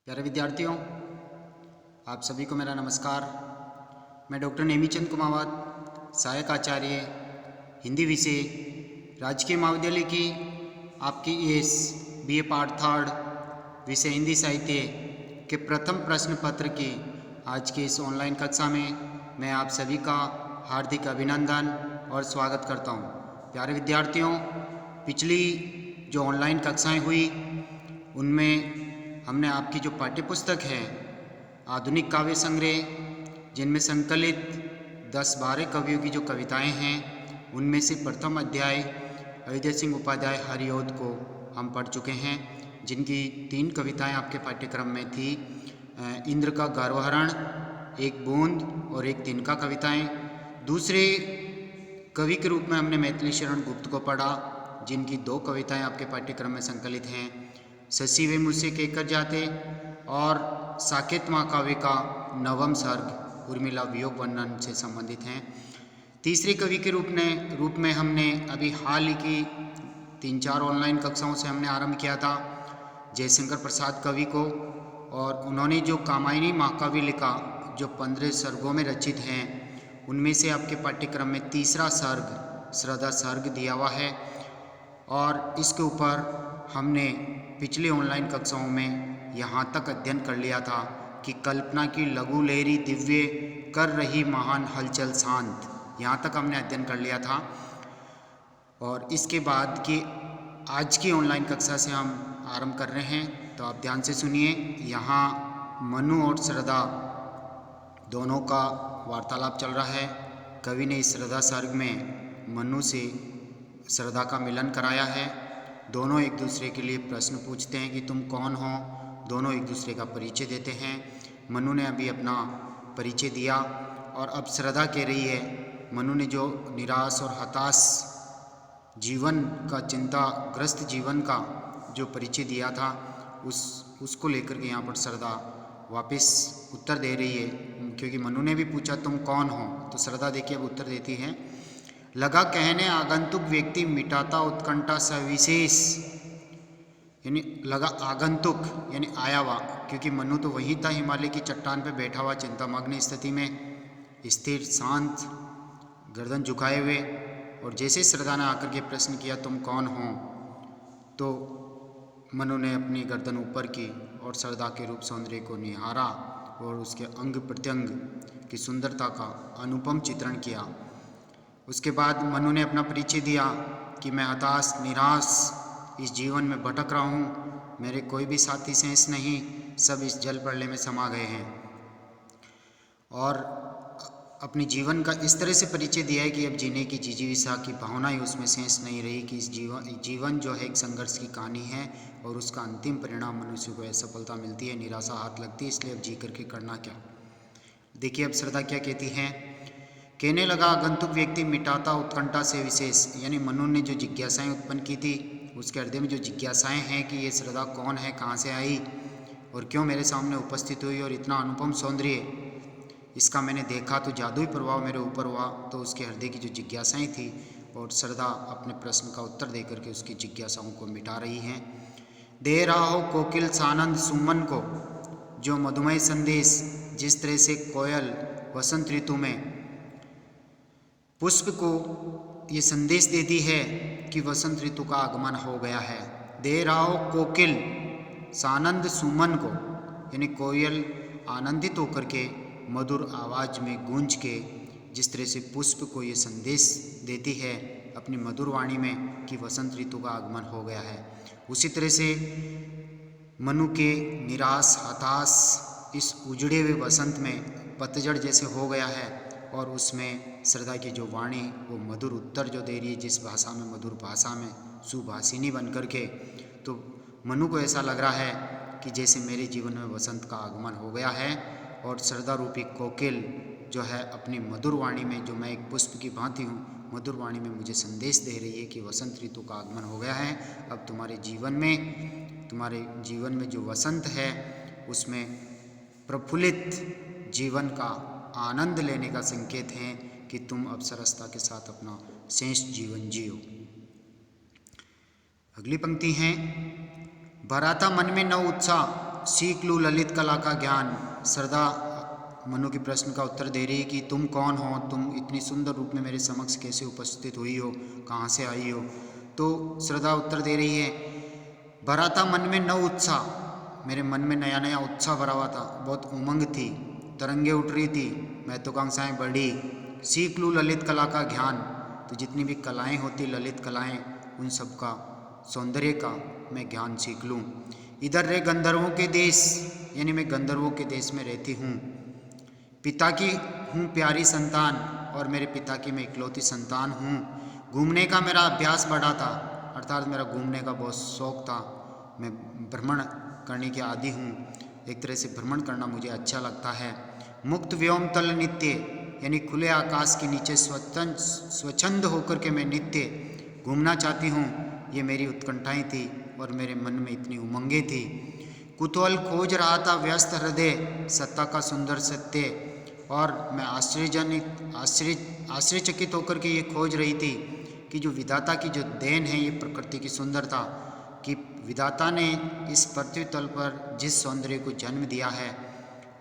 प्यारे विद्यार्थियों, आप सभी को मेरा नमस्कार। मैं डॉक्टर नेमीचंद कुमावत, सहायक आचार्य हिंदी विषय, राजकीय महाविद्यालय की आपकी इस BA पार्ट थर्ड विषय हिंदी साहित्य के प्रथम प्रश्न पत्र की आज की इस ऑनलाइन कक्षा में मैं आप सभी का हार्दिक अभिनंदन और स्वागत करता हूँ। प्यारे विद्यार्थियों, पिछली जो ऑनलाइन कक्षाएं हुई उनमें हमने आपकी जो पाठ्यपुस्तक है आधुनिक काव्य संग्रह, जिनमें संकलित 10-12 कवियों की जो कविताएं हैं उनमें से प्रथम अध्याय अयोध्या सिंह उपाध्याय हरिऔध को हम पढ़ चुके हैं, जिनकी 3 कविताएं आपके पाठ्यक्रम में थी। इंद्र का गर्वहरण, एक बूंद और एक तिनका कविताएं। दूसरे कवि के रूप में हमने मैथिली शरण गुप्त को पढ़ा, जिनकी 2 कविताएं आपके पाठ्यक्रम में संकलित हैं, शशि वे मुझसे कहकर जाते और साकेत महाकाव्य का नवम सर्ग उर्मिला वियोग वर्णन से संबंधित हैं। तीसरे कवि के रूप में हमने अभी हाल ही की 3-4 ऑनलाइन कक्षाओं से हमने आरंभ किया था जयशंकर प्रसाद कवि को, और उन्होंने जो कामायनी महाकाव्य लिखा जो 15 सर्गों में रचित हैं, उनमें से आपके पाठ्यक्रम में तीसरा सर्ग श्रद्धा सर्ग दिया हुआ है। और इसके ऊपर हमने पिछले ऑनलाइन कक्षाओं में यहाँ तक अध्ययन कर लिया था कि कल्पना की लघु लहरी दिव्य कर रही महान हलचल शांत, यहाँ तक हमने अध्ययन कर लिया था। और इसके बाद की आज की ऑनलाइन कक्षा से हम आरंभ कर रहे हैं, तो आप ध्यान से सुनिए। यहाँ मनु और श्रद्धा दोनों का वार्तालाप चल रहा है। कवि ने इस श्रद्धा सर्ग में मनु से श्रद्धा का मिलन कराया है। दोनों एक दूसरे के लिए प्रश्न पूछते हैं कि तुम कौन हो। दोनों एक दूसरे का परिचय देते हैं। मनु ने अभी अपना परिचय दिया और अब श्रद्धा कह रही है, मनु ने जो निराश और हताश जीवन का, चिंताग्रस्त जीवन का जो परिचय दिया था उसको लेकर के यहाँ पर श्रद्धा वापस उत्तर दे रही है, क्योंकि मनु ने भी पूछा तुम कौन हो, तो श्रद्धा देखिए अब उत्तर देती है। लगा कहने आगंतुक व्यक्ति मिटाता उत्कंठा सविशेष, यानी लगा आगंतुक यानी आया हुआ, क्योंकि मनु तो वहीं था हिमालय की चट्टान पे बैठा हुआ चिंतामग्न स्थिति में, स्थिर शांत गर्दन झुकाए हुए। और जैसे श्रद्धा ने आकर के प्रश्न किया तुम कौन हो, तो मनु ने अपनी गर्दन ऊपर की और श्रद्धा के रूप सौंदर्य को निहारा और उसके अंग प्रत्यंग की सुंदरता का अनुपम चित्रण किया। उसके बाद मनु ने अपना परिचय दिया कि मैं हताश निराश इस जीवन में भटक रहा हूँ, मेरे कोई भी साथी शेष नहीं, सब इस जल प्रलय में समा गए हैं। और अपनी जीवन का इस तरह से परिचय दिया है कि अब जीने की जिजीविषा की भावना ही उसमें शेष नहीं रही, कि इस जीवन जो है एक संघर्ष की कहानी है और उसका अंतिम परिणाम मनुष्य को असफलता मिलती है, निराशा हाथ लगती है, इसलिए अब जी करके करना क्या। देखिए अब श्रद्धा क्या कहती हैं। कहने लगा आगंतुक व्यक्ति मिटाता उत्कंठा से विशेष, यानी मनु ने जो जिज्ञासाएं उत्पन्न की थी, उसके हृदय में जो जिज्ञासाएं हैं कि ये श्रद्धा कौन है, कहाँ से आई और क्यों मेरे सामने उपस्थित हुई, और इतना अनुपम सौंदर्य इसका मैंने देखा तो जादुई प्रभाव मेरे ऊपर हुआ, तो उसके हृदय की जो जिज्ञासाएं थी, और श्रद्धा अपने प्रश्न का उत्तर देकर के उसकी जिज्ञासाओं को मिटा रही हैं। दे रहा हो कोकिल सानंद सुमन को जो मधुमय संदेश, जिस तरह से कोयल वसंत ऋतु में पुष्प को ये संदेश देती है कि वसंत ऋतु का आगमन हो गया है। दे रहा हो कोकिल सानंद सुमन को, यानी कोयल आनंदित होकर के मधुर आवाज में गूंज के जिस तरह से पुष्प को ये संदेश देती है अपनी मधुर वाणी में कि वसंत ऋतु का आगमन हो गया है, उसी तरह से मनु के निराश हताश इस उजड़े हुए वसंत में पतझड़ जैसे हो गया है, और उसमें श्रद्धा की जो वाणी वो मधुर उत्तर जो दे रही है, जिस भाषा में मधुर भाषा में सुभाषिनी बन करके, तो मनु को ऐसा लग रहा है कि जैसे मेरे जीवन में वसंत का आगमन हो गया है, और श्रद्धा रूपी कोकिल जो है अपनी मधुर वाणी में, जो मैं एक पुष्प की भांति हूँ, मधुर वाणी में मुझे संदेश दे रही है कि वसंत ऋतु का आगमन हो गया है। अब तुम्हारे जीवन में जो वसंत है उसमें प्रफुल्लित जीवन का आनंद लेने का संकेत है कि तुम अब सरसता के साथ अपना शेष जीवन जियो। अगली पंक्ति है, भरा था मन में नव उत्साह, सीख लूँ ललित कला का ज्ञान। श्रद्धा मनु के प्रश्न का उत्तर दे रही है कि तुम कौन हो, तुम इतनी सुंदर रूप में मेरे समक्ष कैसे उपस्थित हुई हो, कहाँ से आई हो। तो श्रद्धा उत्तर दे रही है, भरा था मन में नव उत्साह, मेरे मन में नया नया उत्साह भरा हुआ था, बहुत उमंग थी, तरंगे उठ रही थी, महत्वाकांक्षाएँ बढ़ी। सीख लूँ ललित कला का ज्ञान, तो जितनी भी कलाएँ होती, ललित कलाएँ, उन सब का, सौंदर्य का मैं ज्ञान सीख लूँ। इधर रहे गंधर्वों के देश, यानी मैं गंधर्वों के देश में रहती हूँ। पिता की हूँ प्यारी संतान, और मेरे पिता की मैं इकलौती संतान हूँ। घूमने का मेरा अभ्यास बढ़ा था, अर्थात मेरा घूमने का बहुत शौक था, मैं भ्रमण करने के आदी हूँ। एक तरह से भ्रमण करना मुझे अच्छा लगता है। मुक्त व्योम तल नित्य, यानी खुले आकाश के नीचे स्वच्छंद होकर के मैं नित्य घूमना चाहती हूँ। ये मेरी उत्कंठाएँ थी और मेरे मन में इतनी उमंगें थी। कुतूहल खोज रहा था व्यस्त हृदय सत्ता का सुंदर सत्य, और मैं आश्चर्यचकित होकर के ये खोज रही थी कि जो विधाता की जो देन है, ये प्रकृति की सुंदरता, कि विधाता ने इस पृथ्वी तल पर जिस सौंदर्य को जन्म दिया है,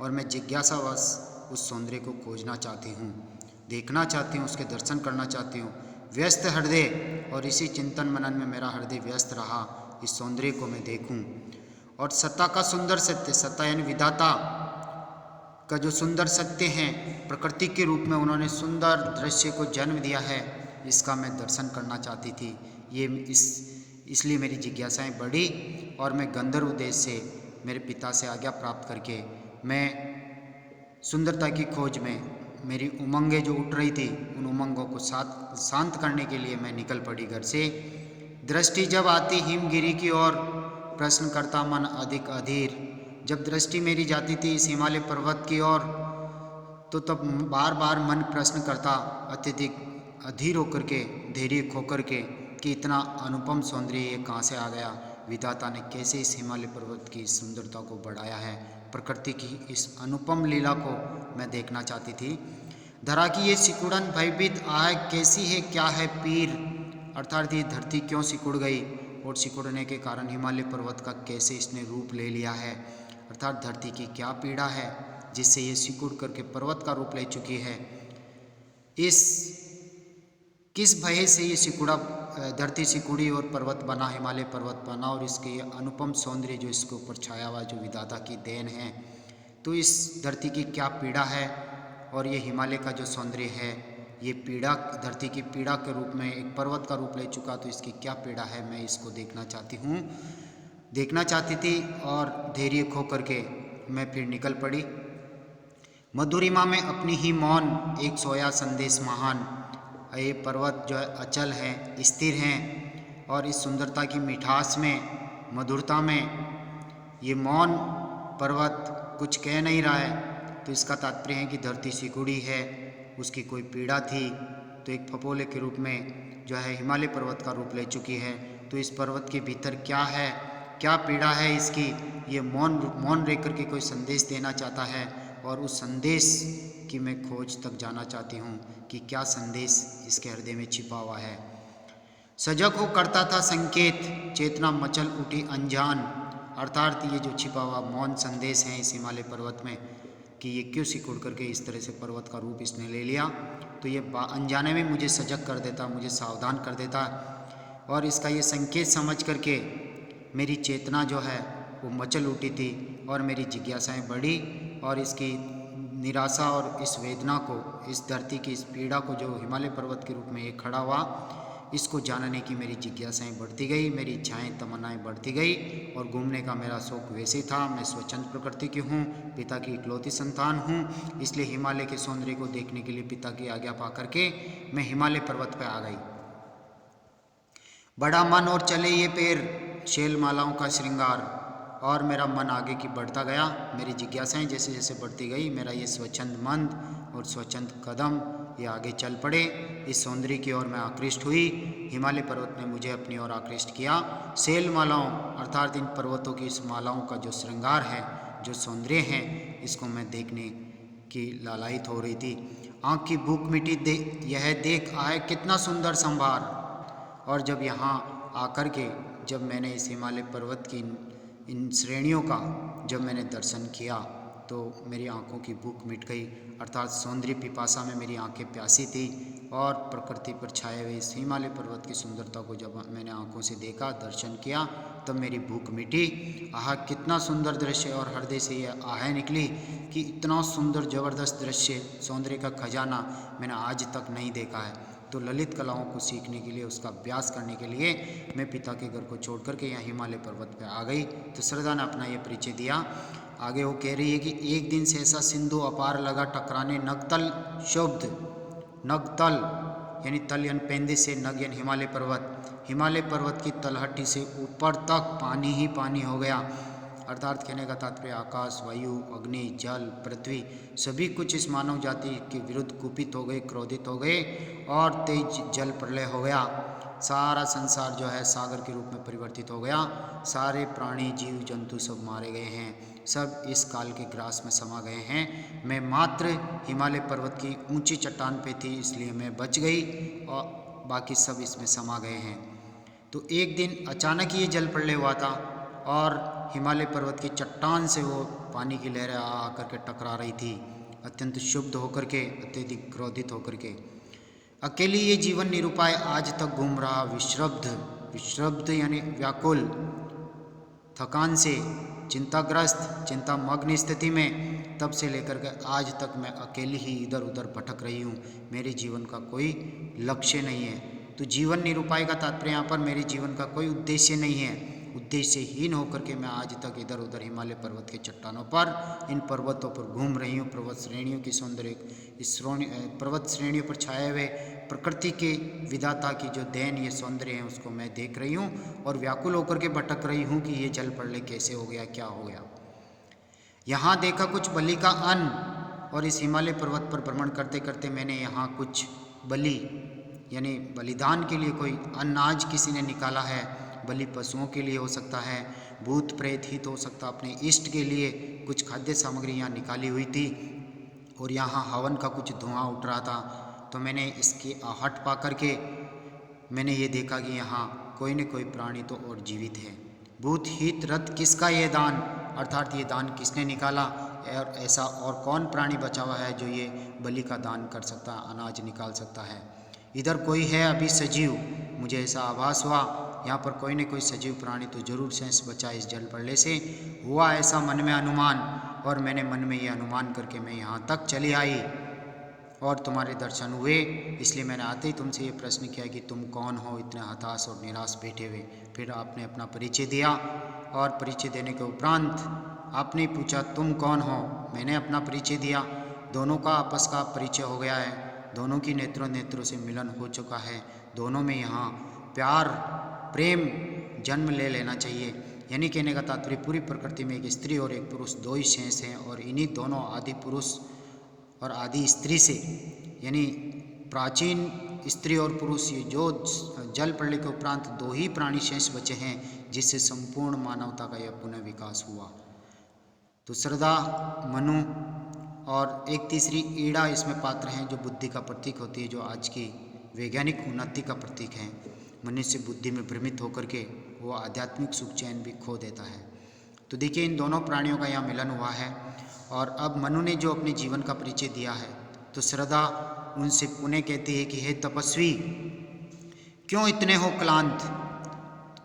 और मैं जिज्ञासावश उस सौंदर्य को खोजना चाहती हूँ, देखना चाहती हूँ, उसके दर्शन करना चाहती हूँ। व्यस्त हृदय, और इसी चिंतन मनन में मेरा हृदय व्यस्त रहा, इस सौंदर्य को मैं देखूँ। और सत्ता का सुंदर सत्य, सत्ता यानी विधाता का जो सुंदर सत्य है, प्रकृति के रूप में उन्होंने सुंदर दृश्य को जन्म दिया है, इसका मैं दर्शन करना चाहती थी। ये इसलिए मेरी जिज्ञासाएं बढ़ी, और मैं गंधर्व देश से मेरे पिता से आज्ञा प्राप्त करके मैं सुंदरता की खोज में, मेरी उमंगें जो उठ रही थी, उन उमंगों को शांत करने के लिए मैं निकल पड़ी घर से। दृष्टि जब आती हिमगिरी की ओर, प्रश्न करता मन अधिक अधीर। जब दृष्टि मेरी जाती थी इस हिमालय पर्वत की ओर, तो तब बार बार मन प्रश्न करता, अत्यधिक अधीर होकर के, धैर्य खोकर के, कि इतना अनुपम सौंदर्य ये कहाँ से आ गया, विधाता ने कैसे इस हिमालय पर्वत की सुंदरता को बढ़ाया है। प्रकृति की इस अनुपम लीला को मैं देखना चाहती थी। धरा की ये सिकुड़न भयभीत आह कैसी है, क्या है पीर, अर्थात ये धरती क्यों सिकुड़ गई, और सिकुड़ने के कारण हिमालय पर्वत का कैसे इसने रूप ले लिया है, अर्थात धरती की क्या पीड़ा है जिससे ये सिकुड़ करके पर्वत का रूप ले चुकी है। किस भय से ये सिकुड़ा, धरती सिकुड़ी और पर्वत बना, हिमालय पर्वत बना, और इसके ये अनुपम सौंदर्य जो इसके ऊपर छाया हुआ, जो विधाता की देन है, तो इस धरती की क्या पीड़ा है, और ये हिमालय का जो सौंदर्य है, ये पीड़ा, धरती की पीड़ा के रूप में एक पर्वत का रूप ले चुका, तो इसकी क्या पीड़ा है, मैं इसको देखना चाहती थी। और धैर्य खो करके मैं फिर निकल पड़ी। मधुरिमा में अपनी ही मौन, एक सोया संदेश महान। ये पर्वत जो है अचल है, स्थिर हैं, और इस सुंदरता की मिठास में, मधुरता में ये मौन पर्वत कुछ कह नहीं रहा है, तो इसका तात्पर्य है कि धरती सिकुड़ी है, उसकी कोई पीड़ा थी, तो एक फपोले के रूप में जो है हिमालय पर्वत का रूप ले चुकी है। तो इस पर्वत के भीतर क्या है, क्या पीड़ा है इसकी, ये मौन रह करके कोई संदेश देना चाहता है, और उस संदेश की मैं खोज तक जाना चाहती हूँ कि क्या संदेश इसके हृदय में छिपा हुआ है। सजग हो करता था संकेत, चेतना मचल उठी अनजान, अर्थात ये जो छिपा हुआ मौन संदेश है इस हिमालय पर्वत में, कि ये क्यों सिकुड़ करके इस तरह से पर्वत का रूप इसने ले लिया, तो ये अनजाने में मुझे सजग कर देता, मुझे सावधान कर देता, और इसका ये संकेत समझ करके मेरी चेतना जो है वो मचल उठी थी, और मेरी जिज्ञासाएं बढ़ी, और इसकी निराशा और इस वेदना को, इस धरती की इस पीड़ा को, जो हिमालय पर्वत के रूप में ये खड़ा हुआ, इसको जानने की मेरी जिज्ञासाएं बढ़ती गई, मेरी इच्छाएं तमन्नाएं बढ़ती गई, और घूमने का मेरा शौक वैसे था। मैं स्वच्छंद प्रकृति की हूँ, पिता की इकलौती संतान हूँ, इसलिए हिमालय के सौंदर्य को देखने के लिए पिता की आज्ञा पा करके मैं हिमालय पर्वत पर आ गई। बड़ा मन और चले ये पैर, शैल मालाओं का श्रृंगार, और मेरा मन आगे की बढ़ता गया, मेरी जिज्ञासाएं जैसे जैसे बढ़ती गई, मेरा ये स्वच्छंद मन और स्वच्छंद कदम ये आगे चल पड़े, इस सौंदर्य की ओर मैं आकृष्ट हुई। हिमालय पर्वत ने मुझे अपनी ओर आकृष्ट किया। शैल मालाओं, अर्थात इन पर्वतों की इस मालाओं का जो श्रृंगार है, जो सौंदर्य है, इसको मैं देखने की लालायित हो रही थी। आँख की भूख मिटी, यह देख आए कितना सुंदर संभार। और जब यहाँ आकर के, जब मैंने इस हिमालय पर्वत की इन श्रेणियों का जब मैंने दर्शन किया तो मेरी आंखों की भूख मिट गई, अर्थात सौंदर्य पिपासा में मेरी आंखें प्यासी थी। और प्रकृति पर छाए हुए इस हिमालय पर्वत की सुंदरता को जब मैंने आंखों से देखा, दर्शन किया, तब मेरी भूख मिटी। आह, कितना सुंदर दृश्य! और हृदय से यह आह निकली कि इतना सुंदर ज़बरदस्त दृश्य, सौंदर्य का खजाना मैंने आज तक नहीं देखा है। तो ललित कलाओं को सीखने के लिए, उसका अभ्यास करने के लिए मैं पिता के घर को छोड़ करके यहाँ हिमालय पर्वत पर आ गई। तो श्रद्धा ने अपना ये परिचय दिया। आगे वो कह रही है कि एक दिन सहसा सिंधु अपार लगा टकराने, नगतल शब्द, नगतल यानी तल यानी पेंदे से, नग यानी हिमालय पर्वत, हिमालय पर्वत की तलहटी से ऊपर तक पानी ही पानी हो गया। अर्थात कहने का तात्पर्य आकाश, वायु, अग्नि, जल, पृथ्वी सभी कुछ इस मानव जाति के विरुद्ध कुपित हो गए, क्रोधित हो गए और तेज जल प्रलय हो गया। सारा संसार जो है सागर के रूप में परिवर्तित हो गया। सारे प्राणी, जीव, जंतु सब मारे गए हैं, सब इस काल के ग्रास में समा गए हैं। मैं मात्र हिमालय पर्वत की ऊंची चट्टान पे थी, इसलिए मैं बच गई और बाकी सब इसमें समा गए हैं। तो एक दिन अचानक ये जल प्रलय हुआ था और हिमालय पर्वत की चट्टान से वो पानी की लहरें आकर के टकरा रही थी, अत्यंत शुद्ध होकर के, अत्यधिक क्रोधित होकर के। अकेली ये जीवन निरुपाय आज तक घूम रहा, विश्रब्ध, विश्रब्ध यानी व्याकुल, थकान से, चिंताग्रस्त, चिंतामग्न स्थिति में तब से लेकर के आज तक मैं अकेली ही इधर उधर भटक रही हूँ। मेरे जीवन का कोई लक्ष्य नहीं है। तो जीवन निरुपाय का तात्पर्य यहाँ पर मेरे जीवन का कोई उद्देश्य नहीं है। उद्देश्यहीन होकर के मैं आज तक इधर उधर हिमालय पर्वत के चट्टानों पर, इन पर्वतों पर घूम रही हूँ। पर्वत श्रेणियों की सौंदर्य, इस पर्वत श्रेणियों पर छाए हुए प्रकृति के विधाता की जो दयनीय सौंदर्य है उसको मैं देख रही हूँ और व्याकुल होकर के भटक रही हूँ कि ये जल प्रलय कैसे हो गया, क्या हो गया। यहाँ देखा कुछ बलि का अन्न, और इस हिमालय पर्वत पर भ्रमण करते करते मैंने यहाँ कुछ बलि यानी बलिदान के लिए कोई अनाज किसी ने निकाला है। बलि पशुओं के लिए हो सकता है, भूत प्रेत हित हो सकता, अपने इष्ट के लिए कुछ खाद्य सामग्री यहाँ निकाली हुई थी और यहाँ हवन का कुछ धुआं उठ रहा था। तो मैंने इसकी आहट पा करके मैंने ये देखा कि यहाँ कोई न कोई प्राणी तो और जीवित है। भूत हित रथ किसका ये दान, अर्थात ये दान किसने निकाला और ऐसा और कौन प्राणी बचा हुआ है जो ये बलि का दान कर सकता है, अनाज निकाल सकता है। इधर कोई है अभी सजीव, मुझे ऐसा आभास हुआ यहाँ पर कोई न कोई सजीव प्राणी तो जरूर शेष बचा इस जल प्रलय से। हुआ ऐसा मन में अनुमान, और मैंने मन में ये अनुमान करके मैं यहाँ तक चली आई और तुम्हारे दर्शन हुए। इसलिए मैंने आते ही तुमसे ये प्रश्न किया कि तुम कौन हो, इतने हताश और निराश बैठे हुए। फिर आपने अपना परिचय दिया और परिचय देने के उपरांत आपने पूछा तुम कौन हो, मैंने अपना परिचय दिया। दोनों का आपस का परिचय हो गया है, दोनों की नेत्रों नेत्रों से मिलन हो चुका है। दोनों में यहाँ प्यार, प्रेम जन्म ले लेना चाहिए। यानी कहने का तात्पर्य पूरी प्रकृति में एक स्त्री और एक पुरुष दो ही शेष हैं और इन्हीं दोनों आदि पुरुष और आदि स्त्री से, यानी प्राचीन स्त्री और पुरुष, ये जो जल प्रलय के उपरांत दो ही प्राणी शेष बचे हैं जिससे संपूर्ण मानवता का यह पुनः विकास हुआ। तो श्रद्धा, मनु और एक तीसरी ईड़ा इसमें पात्र हैं जो बुद्धि का प्रतीक होती है, जो आज की वैज्ञानिक उन्नति का प्रतीक है। मनुष्य बुद्धि में भ्रमित होकर के वो आध्यात्मिक सुख चैन भी खो देता है। तो देखिए इन दोनों प्राणियों का यहाँ मिलन हुआ है और अब मनु ने जो अपने जीवन का परिचय दिया है तो श्रद्धा उनसे पुनः कहती है कि हे तपस्वी, क्यों इतने हो क्लांत,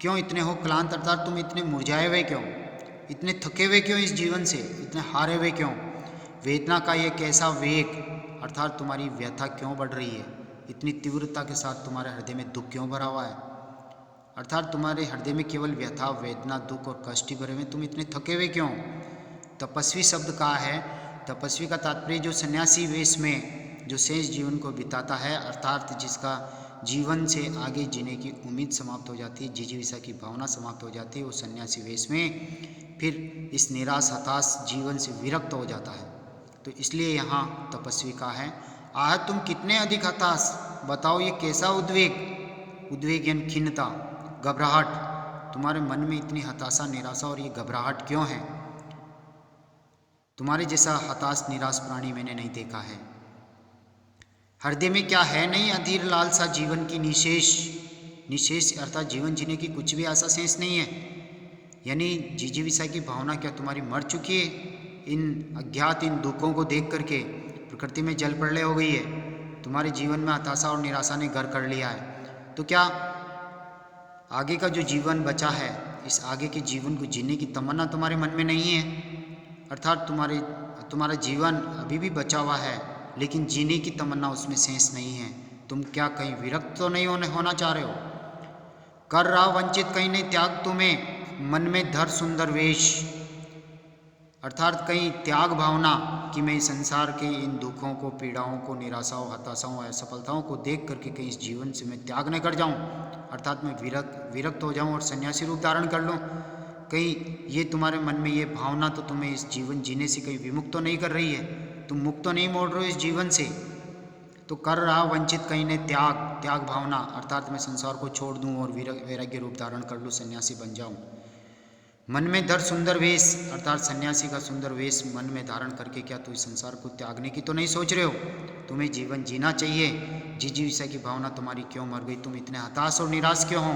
क्यों इतने हो क्लांत, अर्थात तुम इतने मुरझाए हुए क्यों, इतने थके हुए क्यों, इस जीवन से इतने हारे हुए क्यों। वेदना का ये कैसा वेग, अर्थात तुम्हारी व्यथा क्यों बढ़ रही है, इतनी तीव्रता के साथ तुम्हारे हृदय में दुख क्यों भरा हुआ है, अर्थात तुम्हारे हृदय में केवल व्यथा, वेदना, दुख और कष्ट ही भरे हुए, तुम इतने थके हुए क्यों। तपस्वी शब्द का है, तपस्वी का तात्पर्य जो सन्यासी वेश में जो शेष जीवन को बिताता है, अर्थात जिसका जीवन से आगे जीने की उम्मीद समाप्त हो जाती है, जिजीविषा की भावना समाप्त हो जाती है, वो सन्यासी वेश में फिर इस निराश हताश जीवन से विरक्त हो जाता है। तो इसलिए यहाँ तपस्वी का है। आह तुम कितने अधिक हताश, बताओ ये कैसा उद्वेग, उद्वेग यानी खिन्नता, घबराहट, तुम्हारे मन में इतनी हताशा, निराशा और ये घबराहट क्यों है। तुम्हारे जैसा हताश निराश प्राणी मैंने नहीं देखा है। हृदय में क्या है नहीं अधीर लालसा जीवन की निशेष, निशेष अर्थात जीवन जीने की कुछ भी आशा शेष नहीं है। यानी जिजीविषा की भावना क्या तुम्हारी मर चुकी है? इन अज्ञात इन दुखों को देख करके प्रकृति में जल प्रलय हो गई है, तुम्हारे जीवन में हताशा और निराशा ने घर कर लिया है। तो क्या आगे का जो जीवन बचा है, इस आगे के जीवन को जीने की तमन्ना तुम्हारे मन में नहीं है? अर्थात तुम्हारा जीवन अभी भी बचा हुआ है, लेकिन जीने की तमन्ना उसमें शेष नहीं है। तुम क्या कहीं विरक्त तो नहीं होना चाह रहे हो? कर रहा वंचित कहीं नहीं त्याग तुम्हें, मन में धर सुंदर वेश। अर्थात कहीं त्याग भावना कि मैं इस संसार के इन दुखों को, पीड़ाओं को, निराशाओं, हताशाओं, असफलताओं को देख करके कहीं इस जीवन से मैं त्याग न कर जाऊं, अर्थात मैं विरक्त हो जाऊं और सन्यासी रूप धारण कर लूं। कहीं ये तुम्हारे मन में ये भावना तो तुम्हें इस जीवन जीने से कहीं विमुक्त तो नहीं कर रही है, तुम मुक्त तो नहीं मोड़ रहे हो इस जीवन से। तो कर रहा वंचित कहीं ने त्याग भावना, अर्थात मैं संसार को छोड़ दूं और वैराग्य रूप धारण कर लूं, सन्यासी बन जाऊं। मन में धर सुंदर वेश, अर्थात सन्यासी का सुंदर वेश मन में धारण करके क्या तू इस संसार को त्यागने की तो नहीं सोच रहे हो? तुम्हें जीवन जीना चाहिए। जिजीविषा की भावना तुम्हारी क्यों मर गई? तुम इतने हताश और निराश क्यों हो?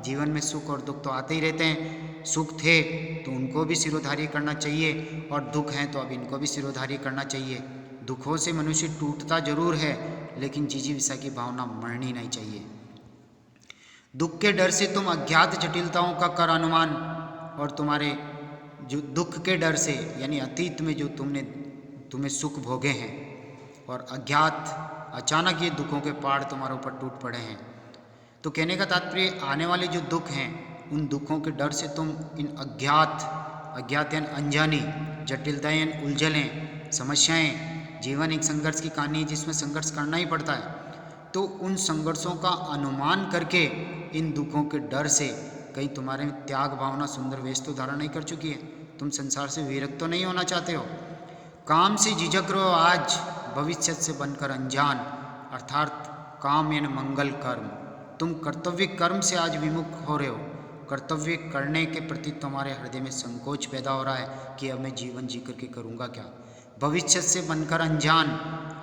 जीवन में सुख और दुख तो आते ही रहते हैं। सुख थे तो उनको भी सिरोधार्य करना चाहिए, और दुख हैं तो अब इनको भी सिरोधार्य करना चाहिए। दुखों से मनुष्य टूटता जरूर है, लेकिन जिजीविषा की भावना मरनी नहीं चाहिए। दुख के डर से तुम अज्ञात जटिलताओं का कर अनुमान, और तुम्हारे जो दुख के डर से, यानी अतीत में जो तुम्हें सुख भोगे हैं, और अज्ञात अचानक ये दुखों के पहाड़ तुम्हारे ऊपर टूट पड़े हैं। तो कहने का तात्पर्य, आने वाले जो दुख हैं, उन दुखों के डर से तुम इन अज्ञात यानी अनजानी जटिलताएं, उलझनें, समस्याएं, जीवन एक संघर्ष की कहानी है जिसमें संघर्ष करना ही पड़ता है। तो उन संघर्षों का अनुमान करके इन दुखों के डर से कहीं तुम्हारे में त्याग भावना सुंदर वेश तो धारण नहीं कर चुकी है? तुम संसार से विरक्त तो नहीं होना चाहते हो? काम से झिझक रहे हो आज, भविष्य से बनकर अनजान, अर्थात काम यानी मंगल कर्म। तुम कर्तव्य कर्म से आज विमुख हो रहे हो। कर्तव्य करने के प्रति तुम्हारे हृदय में संकोच पैदा हो रहा है कि अब मैं जीवन जी करके करूँगा क्या। भविष्य से बनकर अनजान,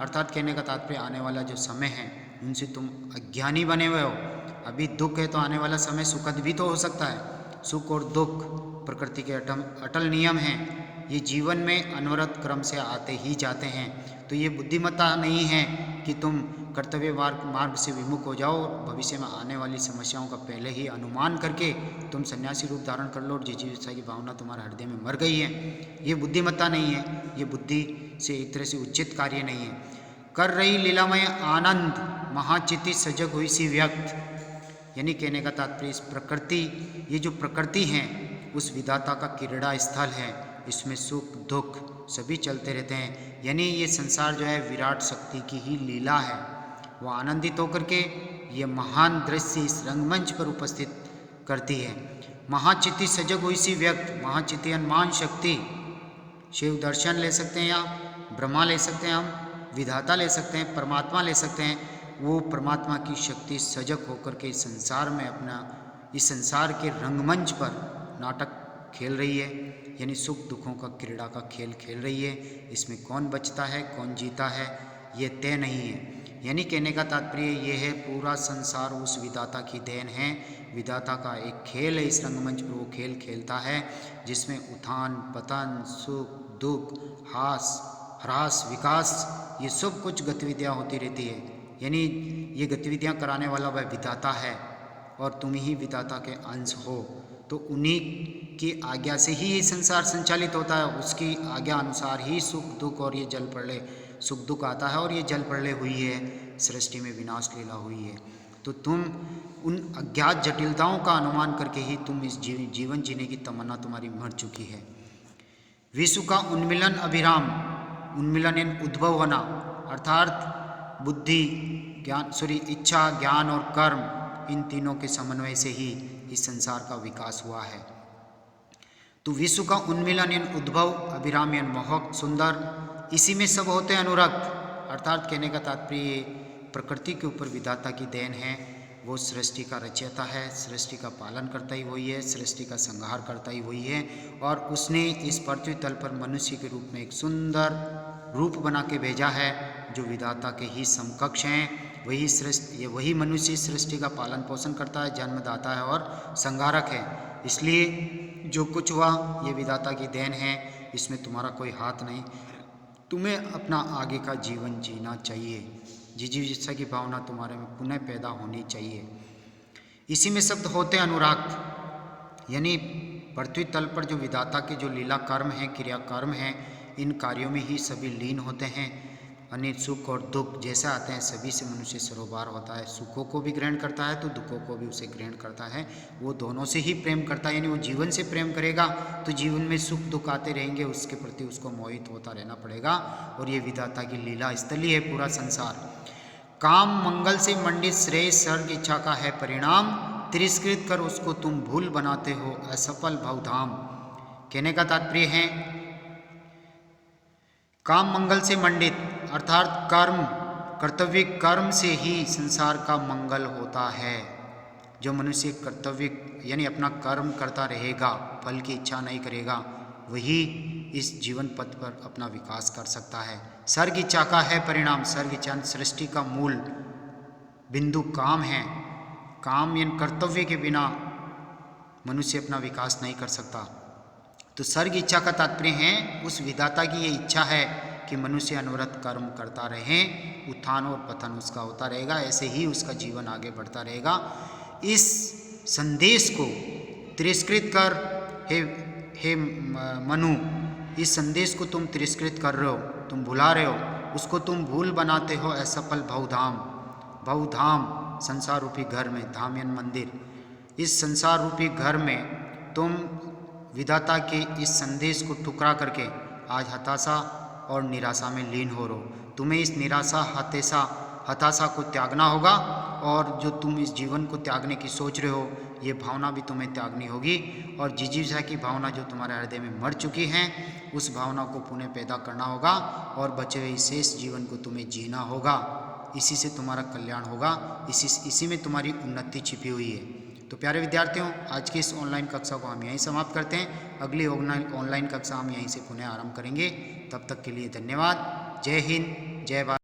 अर्थात कहने का तात्पर्य आने वाला जो समय है उनसे तुम अज्ञानी बने हुए हो। अभी दुख है तो आने वाला समय सुखद भी तो हो सकता है। सुख और दुख प्रकृति के अटल नियम हैं, ये जीवन में अनवरत क्रम से आते ही जाते हैं। तो ये बुद्धिमत्ता नहीं है कि तुम कर्तव्य मार्ग से विमुख हो जाओ और भविष्य में आने वाली समस्याओं का पहले ही अनुमान करके तुम सन्यासी रूप धारण कर लो और जिजीविषा की भावना तुम्हारे हृदय में मर गई है। ये बुद्धिमत्ता नहीं है, ये बुद्धि से एक तरह से उचित कार्य नहीं है। कर रही लीलामय आनंद महाचिति सजग हुई सी व्यक्त, यानी कहने का तात्पर्य इस प्रकृति, ये जो प्रकृति है उस विधाता का क्रीड़ा स्थल है, इसमें सुख दुख सभी चलते रहते हैं। यानी ये संसार जो है विराट शक्ति की ही लीला है। वो आनंदित होकर के ये महान दृश्य इस रंगमंच पर उपस्थित करती है। महाचिति सजग हुई सी व्यक्त, महाचिति अनुमान शक्ति, शिव दर्शन ले सकते हैं या ब्रह्मा ले सकते हैं, हम विधाता ले सकते हैं, परमात्मा ले सकते हैं। वो परमात्मा की शक्ति सजग होकर के इस संसार में अपना, इस संसार के रंगमंच पर नाटक खेल रही है, यानी सुख दुखों का क्रीड़ा का खेल खेल रही है। इसमें कौन बचता है कौन जीता है ये तय नहीं है। यानी कहने का तात्पर्य ये है, पूरा संसार उस विधाता की देन है। विधाता का एक खेल है, इस रंगमंच पर वो खेल खेलता है जिसमें उत्थान पतन, सुख दुख, ह्रास विकास, ये सब कुछ गतिविधियाँ होती रहती है। यानी ये गतिविधियाँ कराने वाला वह विधाता है और तुम ही विधाता के अंश हो। तो उन्हीं की आज्ञा से ही ये संसार संचालित होता है, उसकी आज्ञा अनुसार ही सुख दुख और ये जल प्रलय, सुख दुख आता है और ये जल प्रलय हुई है, सृष्टि में विनाश लीला हुई है। तो तुम उन अज्ञात जटिलताओं का अनुमान करके ही तुम इस जीवन जीने की तमन्ना तुम्हारी मर चुकी है। विश्व का उन्मिलन अभिराम, उन्मिलन यानी उद्भव होना, अर्थात बुद्धि ज्ञान इच्छा ज्ञान और कर्म, इन तीनों के समन्वय से ही इस संसार का विकास हुआ है। तो विश्व का उन्मिलन यानी उद्भव, अभिराम यानी मोहक सुंदर, इसी में सब होते हैं अनुरक्त। अर्थात कहने का तात्पर्य प्रकृति के ऊपर विधाता की देन है, वो सृष्टि का रचयिता है, सृष्टि का पालन करता ही वही है, सृष्टि का संहार करता ही वही है। और उसने इस पृथ्वी तल पर मनुष्य के रूप में एक सुंदर रूप बना के भेजा है जो विधाता के ही समकक्ष हैं। वही मनुष्य सृष्टि का पालन पोषण करता है, जन्मदाता है और संहारक है। इसलिए जो कुछ हुआ ये विधाता की देन है, इसमें तुम्हारा कोई हाथ नहीं। तुम्हें अपना आगे का जीवन जीना चाहिए। जिजीविषा की भावना तुम्हारे में पुनः पैदा होनी चाहिए। इसी में शब्द होते अनुराग, यानी पृथ्वी तल पर जो विधाता के जो लीला कर्म हैं, क्रिया कर्म हैं, इन कार्यों में ही सभी लीन होते हैं। अन्य सुख और दुख जैसे आते हैं सभी से मनुष्य सरोबार होता है। सुखों को भी ग्रहण करता है तो दुखों को भी उसे ग्रहण करता है। वो दोनों से ही प्रेम करता है, यानी वो जीवन से प्रेम करेगा तो जीवन में सुख दुख आते रहेंगे, उसके प्रति उसको मोहित होता रहना पड़ेगा। और ये विधाता की लीला स्थली है पूरा संसार। काम मंगल से मंडित श्रेय स्वर्ग इच्छा का है परिणाम, तिरस्कृत कर उसको तुम भूल बनाते हो असफल भवधाम। कहने का तात्पर्य है काम मंगल से मंडित अर्थात कर्म, कर्तव्य कर्म से ही संसार का मंगल होता है। जो मनुष्य कर्तव्य यानी अपना कर्म करता रहेगा, फल की इच्छा नहीं करेगा, वही इस जीवन पथ पर अपना विकास कर सकता है। स्वर्ग इच्छा का है परिणाम। स्वर्ग इच्छा सृष्टि का मूल बिंदु काम है। काम यानी कर्तव्य के बिना मनुष्य अपना विकास नहीं कर सकता। तो स्वर्ग इच्छा का तात्पर्य है उस विधाता की ये इच्छा है कि मनुष्य अनवरत कर्म करता रहे, उत्थान और पतन उसका होता रहेगा, ऐसे ही उसका जीवन आगे बढ़ता रहेगा। इस संदेश को तिरस्कृत कर, हे मनु, इस संदेश को तुम तिरस्कृत कर रहे हो, तुम भुला रहे हो, उसको तुम भूल बनाते हो असफल भवधाम। भवधाम संसार रूपी घर में, धाम यानी मंदिर, इस संसार रूपी घर में तुम विधाता के इस संदेश को ठुकरा करके आज हताशा और निराशा में लीन हो रहे हो। तुम्हें इस निराशा हताशा को त्यागना होगा, और जो तुम इस जीवन को त्यागने की सोच रहे हो ये भावना भी तुम्हें त्यागनी होगी। और जिजीविषा की भावना जो तुम्हारे हृदय में मर चुकी है उस भावना को पुनः पैदा करना होगा और बचे हुए शेष जीवन को तुम्हें जीना होगा। इसी से तुम्हारा कल्याण होगा, इसी में तुम्हारी उन्नति छिपी हुई है। तो प्यारे विद्यार्थियों, आज की इस ऑनलाइन कक्षा को हम यहीं समाप्त करते हैं। अगली ऑनलाइन कक्षा हम यहीं से पुनः आरंभ करेंगे। तब तक के लिए धन्यवाद। जय हिंद, जय भारत।